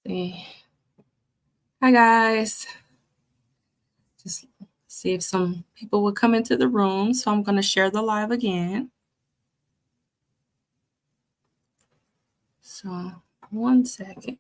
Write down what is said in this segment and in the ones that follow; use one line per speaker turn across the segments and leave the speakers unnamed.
See. Hi guys. Just see if some people will come into the room. So I'm going to share the live again. So 1 second.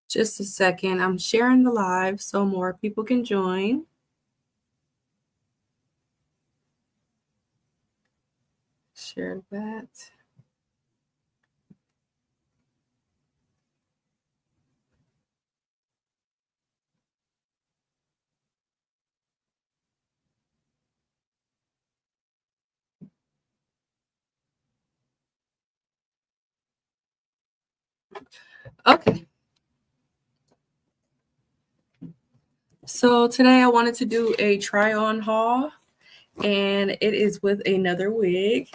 Just a second. I'm sharing the live so more people can join. Share that. Okay. So today I wanted to do a try on haul, and it is with another wig,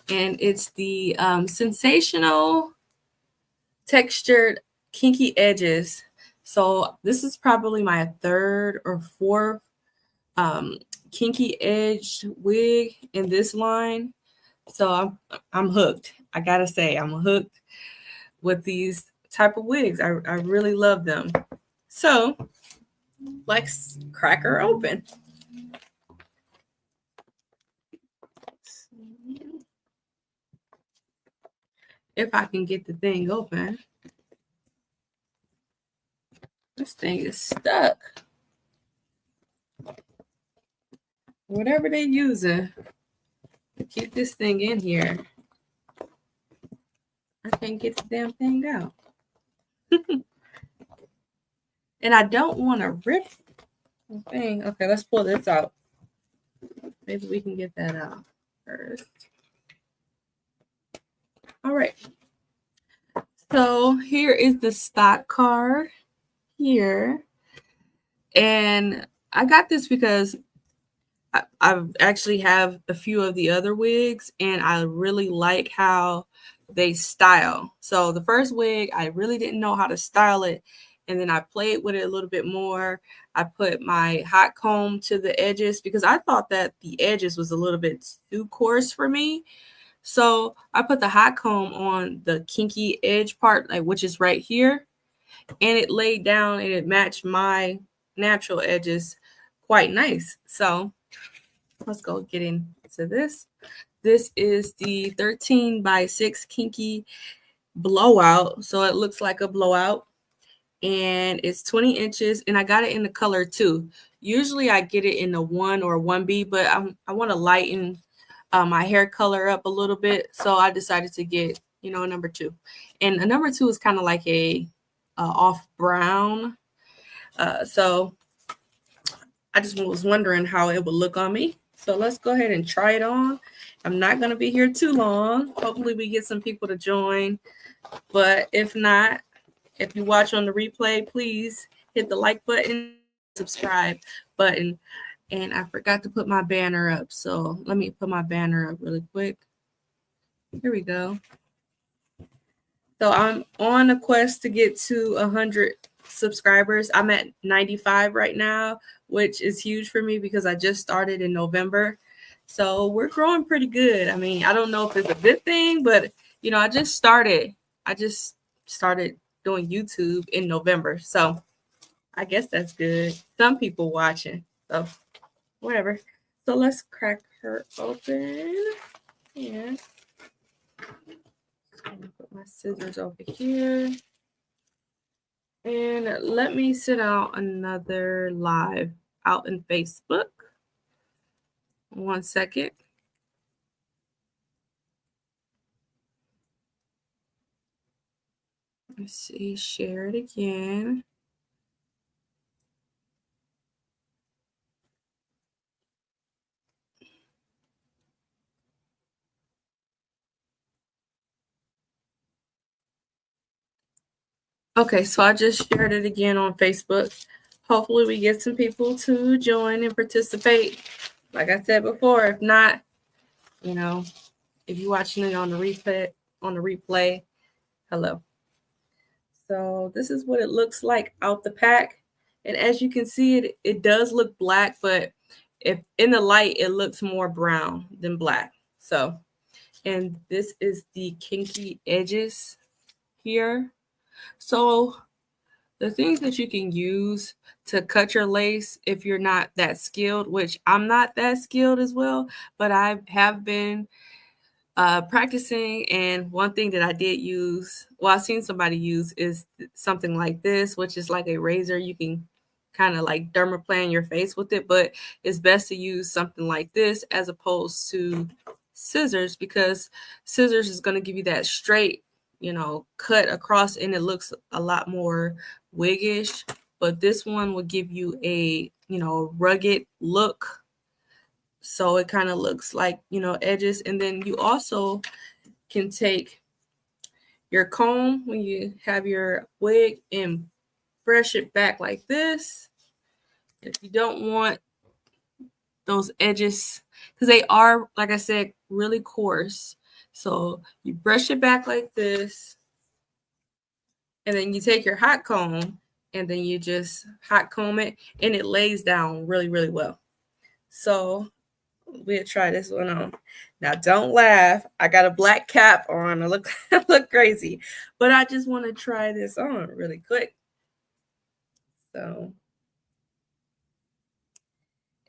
and it's the Sensational Textured Kinky Edges. So this is probably my third or fourth kinky edged wig in this line. So I'm hooked. I gotta say, I'm hooked with these type of wigs. I really love them. So let's crack her open. If I can get the thing open. This thing is stuck. Whatever they're using to keep this thing in here, I can't get the damn thing out. And I don't want to rip the thing. Okay, let's pull this out. Maybe we can get that out first. All right. So here is the stock card here. And I got this because I actually have a few of the other wigs, and I really like how they style. So the first wig, I really didn't know how to style it. And then I played with it a little bit more. I put my hot comb to the edges because I thought that the edges was a little bit too coarse for me. So I put the hot comb on the kinky edge part, like which is right here. And it laid down and it matched my natural edges quite nice. So let's go get into this. This is the 13 by 6 kinky blowout. So it looks like a blowout. And it's 20 inches. And I got it in the color 2. Usually I get it in the 1 or 1B, but I want to lighten my hair color up a little bit. So I decided to get, a number 2. And a number 2 is kind of like a off brown. So I just was wondering how it would look on me. So let's go ahead and try it on. I'm not going to be here too long. Hopefully we get some people to join. But if not, if you watch on the replay, please hit the like button, subscribe button. And I forgot to put my banner up. So let me put my banner up really quick. Here we go. So I'm on a quest to get to 100 subscribers. I'm at 95 right now, which is huge for me because I just started in November. So we're growing pretty good. I mean, I don't know if it's a good thing, but I just started doing YouTube in November. So I guess that's good. Some people watching. So whatever. So let's crack her open. Yeah. I'm gonna put my scissors over here. And let me send out another live out in Facebook. 1 second. Let's see, share it again. Okay, so I just shared it again on Facebook. Hopefully we get some people to join and participate. Like I said before, if not, If you're watching it on the replay, hello. So this is what it looks like out the pack. And as you can see, it does look black, but if in the light, it looks more brown than black. So, and this is the kinky edges here. So the things that you can use to cut your lace if you're not that skilled, which I'm not that skilled as well, but I have been practicing. And one thing that I did use, well, I've seen somebody use, is something like this, which is like a razor. You can kind of like dermaplane your face with it, but it's best to use something like this as opposed to scissors, because scissors is going to give you that straight, cut across, and it looks a lot more wiggish. But this one will give you a, rugged look. So it kind of looks like, edges. And then you also can take your comb when you have your wig and brush it back like this. If you don't want those edges, because they are, like I said, really coarse. So you brush it back like this. And then you take your hot comb and then you just hot comb it, and it lays down really, really well. So we'll try this one on. Now, don't laugh. I got a black cap on. I look crazy, but I just want to try this on really quick. So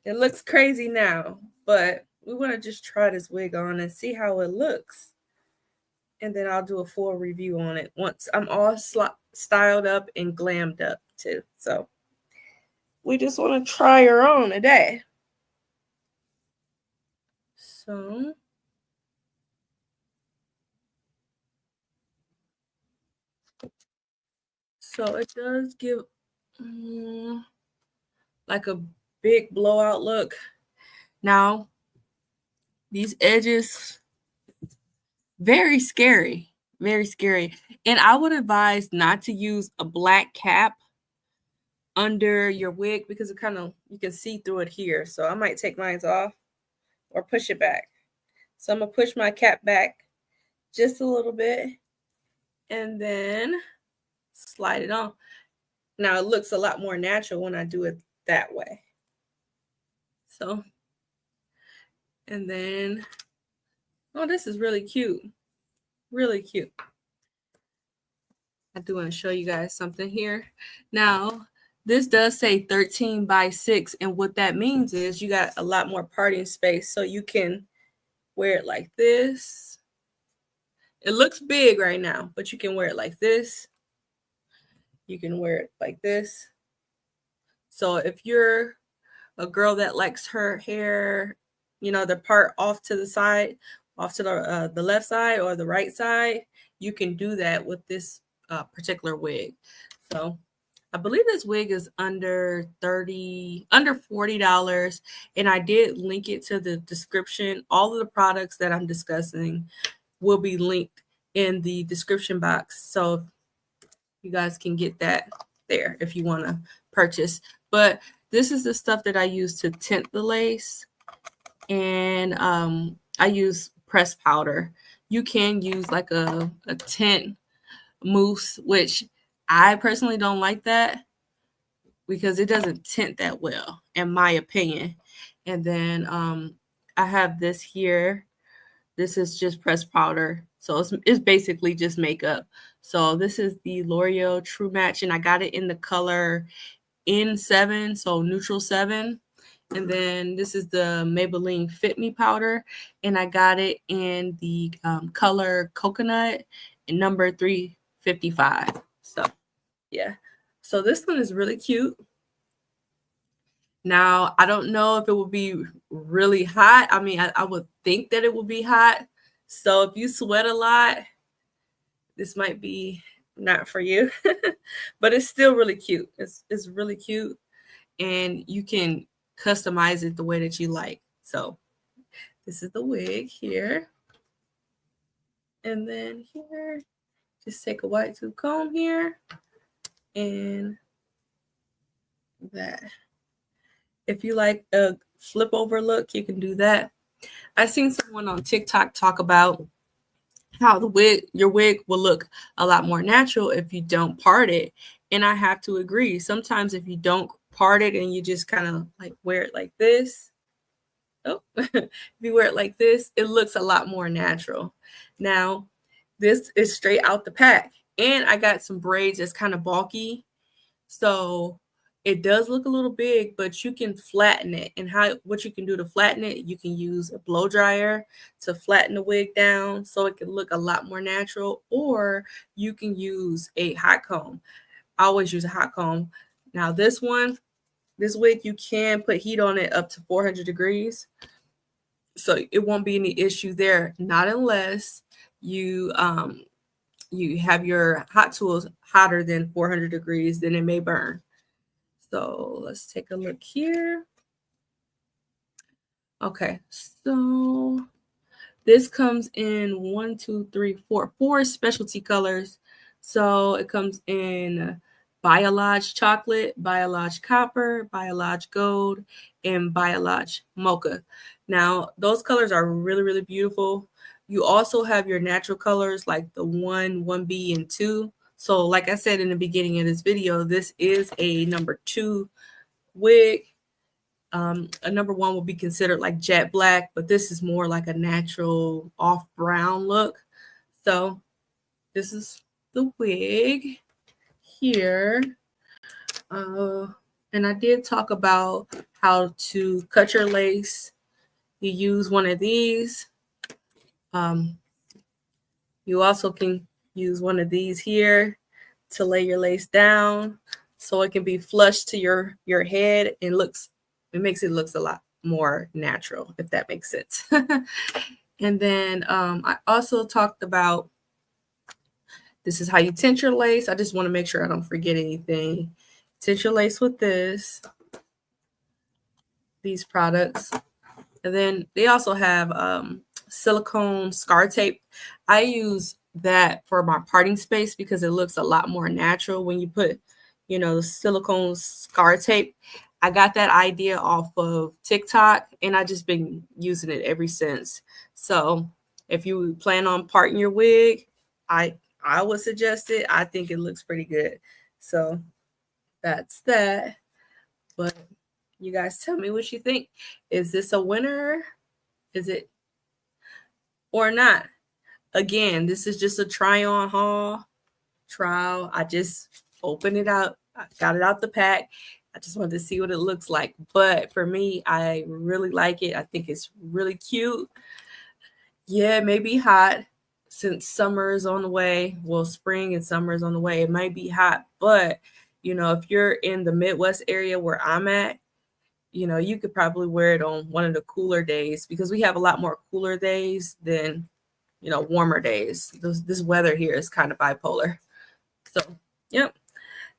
it looks crazy now, but we want to just try this wig on and see how it looks. And then I'll do a full review on it once I'm all styled up and glammed up too. So we just want to try her on today. So it does give like a big blowout look. Now, these edges, very scary, very scary. And I would advise not to use a black cap under your wig, because it kind of, you can see through it here. So I might take mine off or push it back. So I'm going to push my cap back just a little bit and then slide it on. Now it looks a lot more natural when I do it that way. So, and then, oh, this is really cute. Really cute. I do want to show you guys something here. Now, this does say 13 by 6. And what that means is you got a lot more parting space. So you can wear it like this. It looks big right now, but you can wear it like this. You can wear it like this. So if you're a girl that likes her hair, the part off to the side, off to the left side or the right side, you can do that with this particular wig. So I believe this wig is under $40, and I did link it to the description. All of the products that I'm discussing will be linked in the description box, so you guys can get that there if you want to purchase. But this is the stuff that I use to tint the lace, and I use pressed powder. You can use like a tint mousse, which I personally don't like that because it doesn't tint that well, in my opinion. And then I have this here. This is just pressed powder. So it's basically just makeup. So this is the L'Oreal True Match, and I got it in the color N7, so neutral 7. And then this is the Maybelline Fit Me powder, and I got it in the color Coconut and number 355. So yeah, so this one is really cute. Now, I don't know if it will be really hot. I mean, I would think that it will be hot. So if you sweat a lot, this might be not for you, but it's still really cute. It's really cute, and you can customize it the way that you like. So this is the wig here. And then here, just take a white tooth comb here and that. If you like a flip over look, you can do that. I seen someone on TikTok talk about how your wig will look a lot more natural if you don't part it. And I have to agree. Sometimes if you don't part it and you just kind of like wear it like this, if you wear it like this, it looks a lot more natural. Now, this is straight out the pack. And I got some braids that's kind of bulky. So it does look a little big, but you can flatten it. And what you can do to flatten it, you can use a blow dryer to flatten the wig down so it can look a lot more natural, or you can use a hot comb. I always use a hot comb. Now this wig, you can put heat on it up to 400 degrees. So it won't be any issue there, not unless you have your hot tools hotter than 400 degrees, then it may burn. So let's take a look here. Okay, so this comes in 4 specialty colors. So it comes in Biolage Chocolate, Biolage Copper, Biolage Gold, and Biolage Mocha. Now, those colors are really, really beautiful. You also have your natural colors like the 1, 1B, and 2. So like I said in the beginning of this video, this is a number 2 wig. A number 1 will be considered like jet black, but this is more like a natural off brown look. So this is the wig here. And I did talk about how to cut your lace. You use one of these. You also can use one of these here to lay your lace down so it can be flush to your head and it makes it look a lot more natural, if that makes sense. And then I also talked about this is how you tint your lace. I just want to make sure I don't forget anything. Tint your lace with these products. And then they also have silicone scar tape. I use that for my parting space because it looks a lot more natural when you put, silicone scar tape. I got that idea off of TikTok and I just been using it ever since. So if you plan on parting your wig, I would suggest it. I think it looks pretty good. So that's that. But you guys tell me what you think. Is this a winner? Is it or not? Again, this is just a try on haul trial. I just opened it out. I got it out the pack. I just wanted to see what it looks like. But for me, I really like it. I think it's really cute. Yeah, it may be hot since summer is on the way. Well, spring and summer is on the way. It might be hot, but if you're in the Midwest area where I'm at, you could probably wear it on one of the cooler days because we have a lot more cooler days than, warmer days. This weather here is kind of bipolar. So, yep.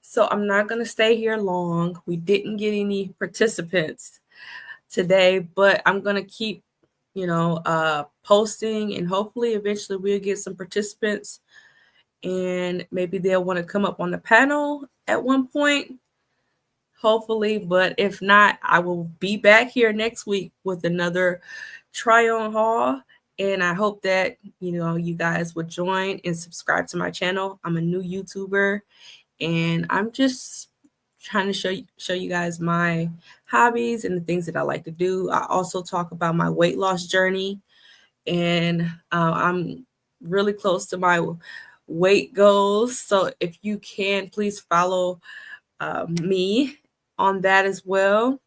So I'm not going to stay here long. We didn't get any participants today, but I'm going to keep, posting and hopefully eventually we'll get some participants and maybe they'll want to come up on the panel at one point. Hopefully, but if not, I will be back here next week with another try on haul. And I hope that, you guys would join and subscribe to my channel. I'm a new YouTuber and I'm just trying to show you guys my hobbies and the things that I like to do. I also talk about my weight loss journey and I'm really close to my weight goals. So if you can, please follow me on that as well.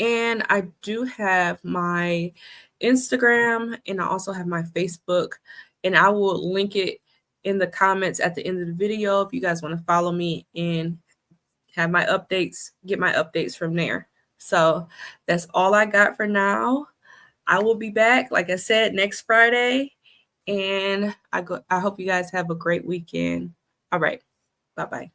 And I do have my Instagram and I also have my Facebook, and I will link it in the comments at the end of the video if you guys want to follow me and have my updates, get my updates from there. So that's all I got for now. I will be back, like I said, next Friday, and I hope you guys have a great weekend. All right. Bye-bye.